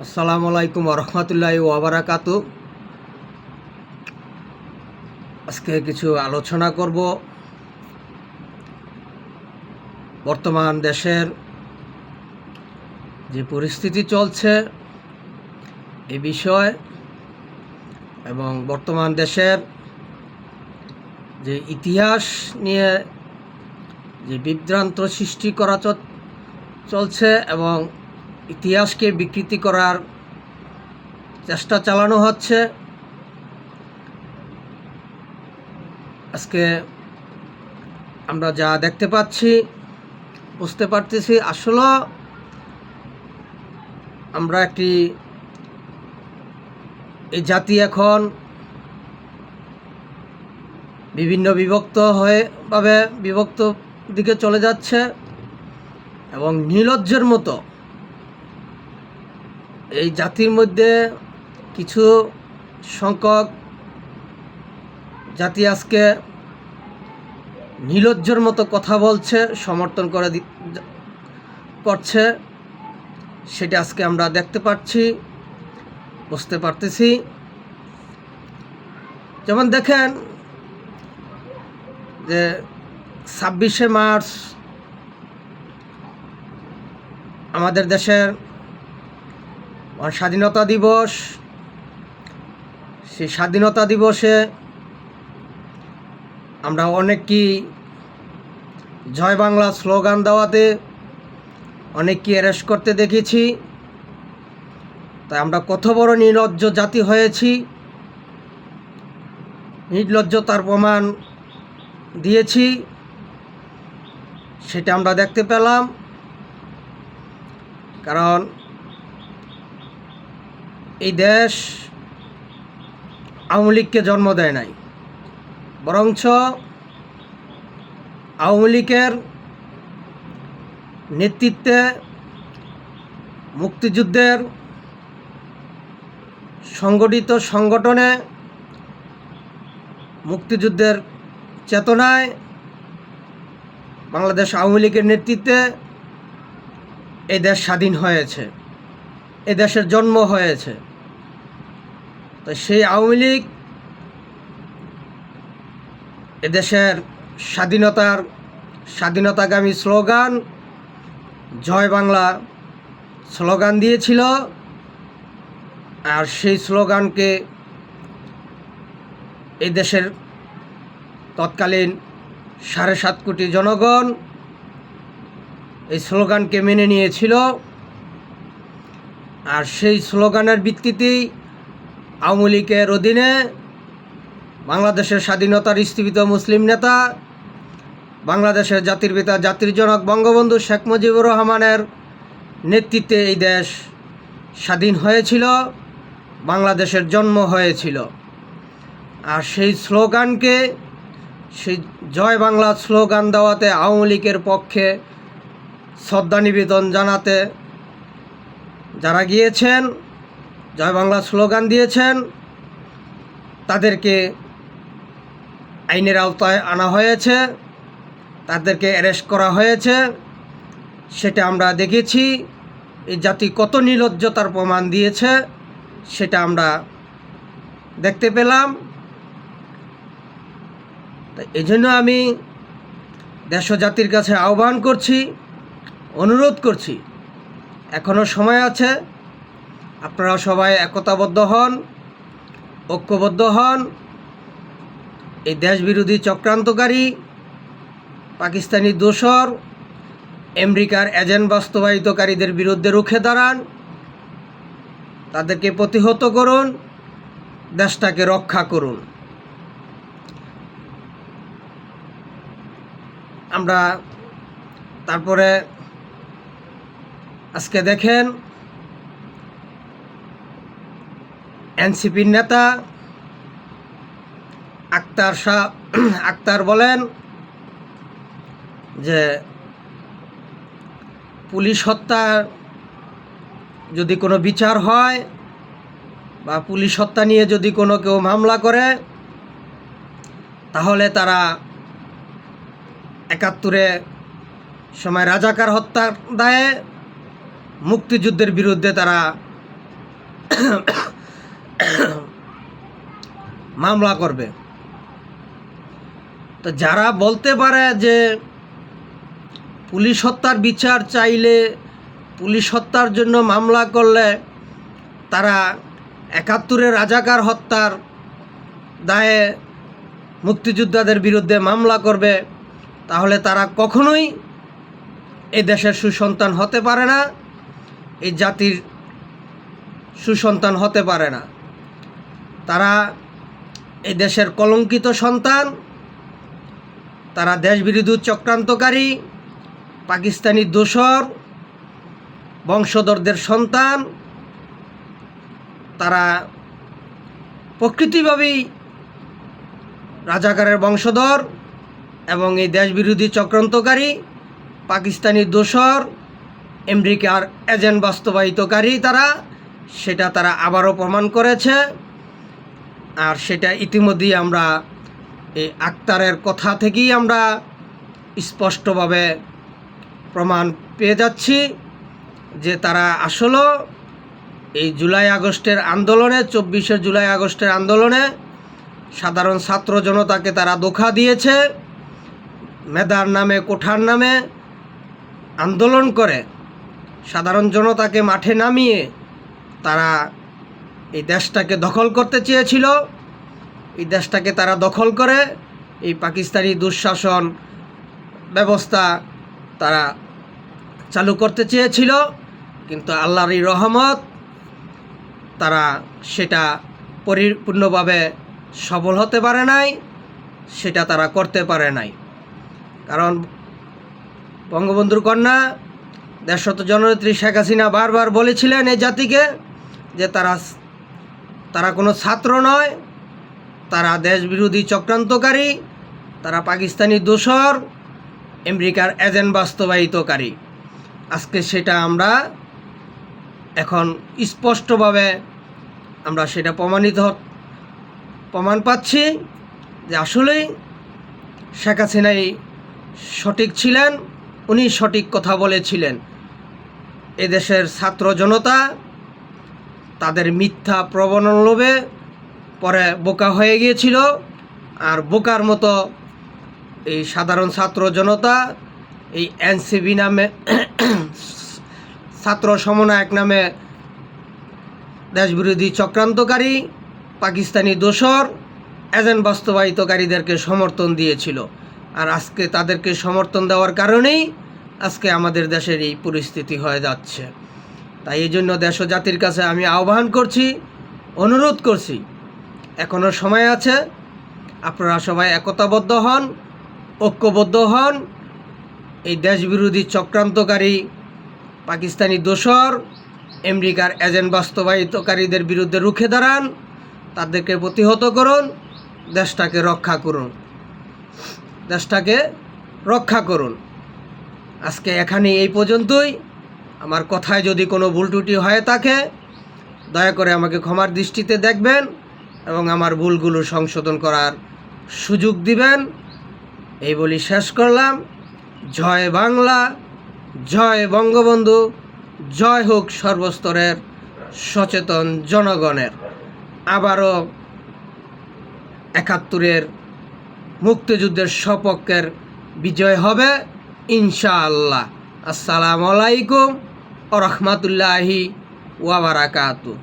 আসসালামু আলাইকুম রহমতুল্লাহি ওয়া বারাকাতু। আজকে কিছু আলোচনা করব বর্তমান দেশের যে পরিস্থিতি চলছে এ বিষয় এবং বর্তমান দেশের যে ইতিহাস নিয়ে যে বিভ্রান্ত সৃষ্টি করা চলছে এবং ইতিহাসকে বিকৃতি করার চেষ্টা চালানো হচ্ছে। আজকে আমরা যা দেখতে পাচ্ছি, বুঝতে পারতেছি আসলে আমরা এই জাতি এখন বিভিন্ন বিভক্ত দিকে চলে যাচ্ছে এবং নির্লজ্জের মতো এই জাতির মধ্যে কিছু সংখ্যক জাতি আজকে নির্লজ্জের মতো কথা বলছে, সমর্থন করছে। সেটা আজকে আমরা দেখতে পাচ্ছি, বুঝতে পারতেছি। যেমন দেখেন যে 26শে মার্চ আমাদের দেশের স্বাধীনতা দিবস। সেই স্বাধীনতা দিবসে আমরা অনেককেই জয় বাংলা স্লোগান দেওয়াতে অনেককে অ্যারেস্ট করতে দেখেছি। তাই আমরা কত বড় নির্লজ্জ জাতি হয়েছি, নির্লজ্জতার প্রমাণ দিয়েছি, সেটা আমরা দেখতে পেলাম। কারণ এই দেশ আওয়ামী লীগকে জন্ম দেয় নাই, বরঞ্চ আওয়ামী লীগের নেতৃত্বে মুক্তিযুদ্ধের সংগঠিত সংগঠনে, মুক্তিযুদ্ধের চেতনায় বাংলাদেশ আওয়ামী লীগের নেতৃত্বে এই দেশ স্বাধীন হয়েছে, এই দেশের জন্ম হয়েছে। তো সেই আওয়ামী লীগ এদেশের স্বাধীনতাগামী স্লোগান জয় বাংলা স্লোগান দিয়েছিল। আর সেই স্লোগানকে এই দেশের তৎকালীন 7.5 কোটি জনগণ এই স্লোগানকে মেনে নিয়েছিল। আর সেই স্লোগানের ভিত্তিতেই আওয়ামী লীগের অধীনে বাংলাদেশের স্বাধীনতার স্থীপিত মুসলিম নেতা, বাংলাদেশের জাতির পিতা জাতির জনক বঙ্গবন্ধু শেখ মুজিবুর রহমানের নেতৃত্বে এই দেশ স্বাধীন হয়েছিল, বাংলাদেশের জন্ম হয়েছিল। আর সেই স্লোগানকে, সেই জয় বাংলা স্লোগান দেওয়াতে আওয়ামী লীগের পক্ষে শ্রদ্ধা নিবেদন জানাতে যারা গিয়েছেন, জয় বাংলা স্লোগান দিয়েছেন, তাদেরকে আইনের আওতায় আনা হয়েছে, তাদেরকে অ্যারেস্ট করা হয়েছে। সেটা আমরা দেখেছি। এই জাতি কত নির্লজ্জতার প্রমাণ দিয়েছে সেটা আমরা দেখতে পেলাম। এই জন্য আমি দেশ ও জাতির কাছে আহ্বান করছি, অনুরোধ করছি, এখনও সময় আছে, আপনারা সবাই একতাবদ্ধ হন, ঐক্যবদ্ধ হন। এই দেশবিরোধী চক্রান্তকারী, পাকিস্তানি দোসর, আমেরিকার এজেন্ট বাস্তবায়িতকারীদের বিরুদ্ধে রুখে দাঁড়ান, তাদেরকে প্রতিহত করুন, দেশটাকে রক্ষা করুন। আমরা তারপরে আজকে দেখেন এনসিপির নেতা আক্তার বলেন যে পুলিশ হত্যা যদি কোনো বিচার হয় বা পুলিশ হত্যা নিয়ে যদি কেউ মামলা করে, তাহলে তারা 71-এ সময় রাজাকার হত্যার দায়ে মুক্তিযুদ্ধের বিরুদ্ধে তারা মামলা করবে। তো যারা বলতে পারে যে পুলিশ হত্যার বিচার চাইলে, পুলিশ হত্যার জন্য মামলা করলে তারা ৭১-এর রাজাকার হত্যার দায়ে মুক্তিযোদ্ধাদের বিরুদ্ধে মামলা করবে, তাহলে তারা কখনোই এই দেশের সুসন্তান হতে পারে না, এই জাতির সুসন্তান হতে পারে না। তারা এই দেশের কলঙ্কিত সন্তান, তারা দেশবিরোধী চক্রান্তকারী, পাকিস্তানি দোসর, বংশধরদের সন্তান। তারা প্রকৃতিভাবেই রাজাকারের বংশধর এবং এই দেশবিরোধী চক্রান্তকারী, পাকিস্তানি দোসর, আমেরিকার এজেন্ট বাস্তবায়িতকারী তারা, সেটা তারা আবারও প্রমাণ করেছে। আর সেটা ইতিমধ্যেই আমরা এই আক্তারের কথা থেকেই আমরা স্পষ্টভাবে প্রমাণ পেয়ে যাচ্ছি যে তারা আসলে এই জুলাই আগস্টের আন্দোলনে, ২৪শে জুলাই আগস্টের আন্দোলনে সাধারণ ছাত্র জনতাকে তারা ধোঁকা দিয়েছে। মেধার নামে, কোঠার নামে আন্দোলন করে সাধারণ জনতাকে মাঠে নামিয়ে তারা এই দেশটাকে দখল করতে চেয়েছিল। এই দেশটাকে তারা দখল করে এই পাকিস্তানি দুঃশাসন ব্যবস্থা তারা চালু করতে চেয়েছিল, কিন্তু আল্লাহরই রহমত তারা সেটা পরিপূর্ণভাবে সফল হতে পারে নাই, সেটা তারা করতে পারে নাই। কারণ বঙ্গবন্ধুর কন্যা দেশরত জননেত্রী শেখ হাসিনা বারবার বলেছিলেন এই জাতিকে যে তারা কোনো ছাত্র নয়, তারা দেশবিরোধী চক্রান্তকারী, তারা পাকিস্তানি দোসর, আমেরিকার এজেন্ট বাস্তবায়িতকারী। আজকে সেটা আমরা এখন স্পষ্টভাবে আমরা সেটা প্রমাণ পাচ্ছি যে আসলেই শেখ হাসিনাই সঠিক ছিলেন, উনি সঠিক কথা বলেছিলেন। এদেশের ছাত্র জনতা তাদের মিথ্যা প্রবণতার লোভে পরে বোকা হয়ে গিয়েছিল, আর বোকার মতো এই সাধারণ ছাত্র জনতা এই এনসিবি নামে, ছাত্র সমন্বয়ক নামে দেশবিরোধী চক্রান্তকারী, পাকিস্তানি দোসর, এজেন্ট বাস্তবায়িতকারীদেরকে সমর্থন দিয়েছিল। আর আজকে তাদেরকে সমর্থন দেওয়ার কারণেই আজকে আমাদের দেশের এই পরিস্থিতি হয়ে যাচ্ছে। তাই এই জন্য দেশ ও জাতির কাছে আমি আহ্বান করছি, অনুরোধ করছি, এখনও সময় আছে, আপনারা সবাই একতাবদ্ধ হন, ঐক্যবদ্ধ হন, এই দেশবিরোধী চক্রান্তকারী, পাকিস্তানি দোসর, আমেরিকার এজেন্ট বাস্তবায়িতকারীদের বিরুদ্ধে রুখে দাঁড়ান, তাদেরকে প্রতিহত করুন, দেশটাকে রক্ষা করুন, দেশটাকে রক্ষা করুন। আজকে এখানে এই পর্যন্তই। আমার কথায় যদি কোনো ভুল ত্রুটি হয়ে থাকে দয়া করে আমাকে ক্ষমার দৃষ্টিতে দেখবেন এবং আমার ভুলগুলো সংশোধন করার সুযোগ দিবেন। এই বলি শেষ করলাম। জয় বাংলা, জয় বঙ্গবন্ধু, জয় হোক সর্বস্তরের সচেতন জনগণের। আবারও ৭১-এর মুক্তিযুদ্ধের সপক্ষের বিজয় হবে ইনশাআল্লাহ। আসসালামু আলাইকুম ওয়া রাহমাতুল্লাহি ওয়া বারাকাতুহু।